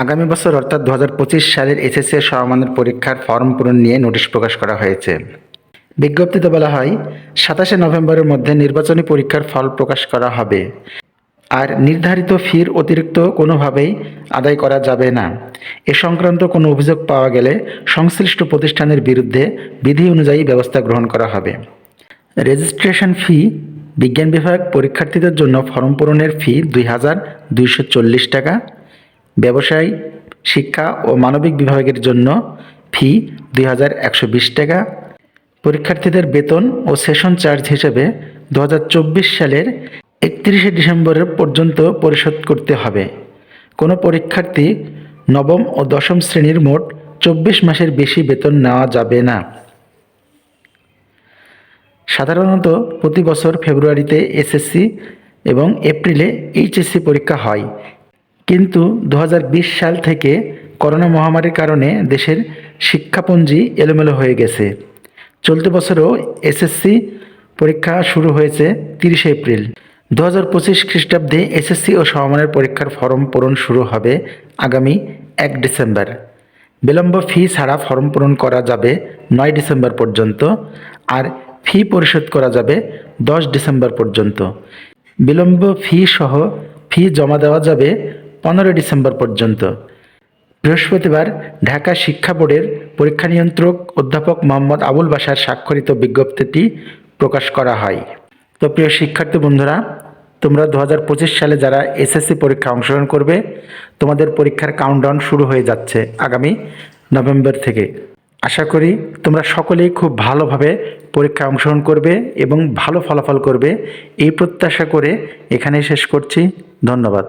আগামী বছর অর্থাৎ 2025 সালের এসএসসি সমমানের পরীক্ষার ফর্ম পূরণ নিয়ে নোটিশ প্রকাশ করা হয়েছে। বিজ্ঞপ্তিতে বলা হয় 27 নভেম্বরের মধ্যে নির্বাচনী পরীক্ষার ফল প্রকাশ করা হবে। আর নির্ধারিত ফির অতিরিক্ত কোনোভাবেই আদায় করা যাবে না। এ সংক্রান্ত কোনো অভিযোগ পাওয়া গেলে সংশ্লিষ্ট প্রতিষ্ঠানের বিরুদ্ধে বিধি অনুযায়ী ব্যবস্থা গ্রহণ করা হবে। রেজিস্ট্রেশন ফি বিজ্ঞান বিভাগ পরীক্ষার্থীদের জন্য ফর্ম পূরণের ফি 2240 টাকা, ব্যবসায় শিক্ষা ও মানবিক বিভাগের জন্য ফি 2120 টাকা। পরীক্ষার্থীদের বেতন ও সেশন চার্জ হিসেবে 2024 সালের 31 ডিসেম্বরের পর্যন্ত পরিশোধ করতে হবে। কোনো পরীক্ষার্থী নবম ও দশম শ্রেণীর মোট 24 মাসের বেশি বেতন নেওয়া যাবে না। সাধারণত প্রতি বছর ফেব্রুয়ারিতে এসএসসি এবং এপ্রিলে এইচএসসি পরীক্ষা হয়, কিন্তু 2020 সাল থেকে করোনা মহামারীর কারণে দেশের শিক্ষাপঞ্জি এলোমেলো হয়ে গেছে। চলতি বছরও এসএসসি পরীক্ষা শুরু হয়েছে 30 এপ্রিল। 2025 খ্রিস্টাব্দে এসএসসি ও সমমানের পরীক্ষার ফর্ম পূরণ শুরু হবে আগামী 1 ডিসেম্বর। বিলম্ব ফি ছাড়া ফর্ম পূরণ করা যাবে 9 ডিসেম্বর পর্যন্ত, আর ফি পরিশোধ করা যাবে 10 ডিসেম্বর পর্যন্ত। বিলম্ব ফি সহ ফি জমা দেওয়া যাবে 15 ডিসেম্বর পর্যন্ত। বৃহস্পতিবার ঢাকা শিক্ষা বোর্ডের পরীক্ষা নিয়ন্ত্রক অধ্যাপক মোহাম্মদ আবুল বাশার স্বাক্ষরিত বিজ্ঞপ্তিটি প্রকাশ করা হয়। তো প্রিয় শিক্ষার্থী বন্ধুরা, তোমরা 2025 সালে যারা এসএসসি পরীক্ষা অংশগ্রহণ করবে, তোমাদের পরীক্ষার কাউন্টডাউন শুরু হয়ে যাচ্ছে আগামী নভেম্বর থেকে। আশা করি তোমরা সকলেই খুব ভালোভাবে পরীক্ষায় অংশগ্রহণ করবে এবং ভালো ফলাফল করবে, এই প্রত্যাশা করে এখানেই শেষ করছি। ধন্যবাদ।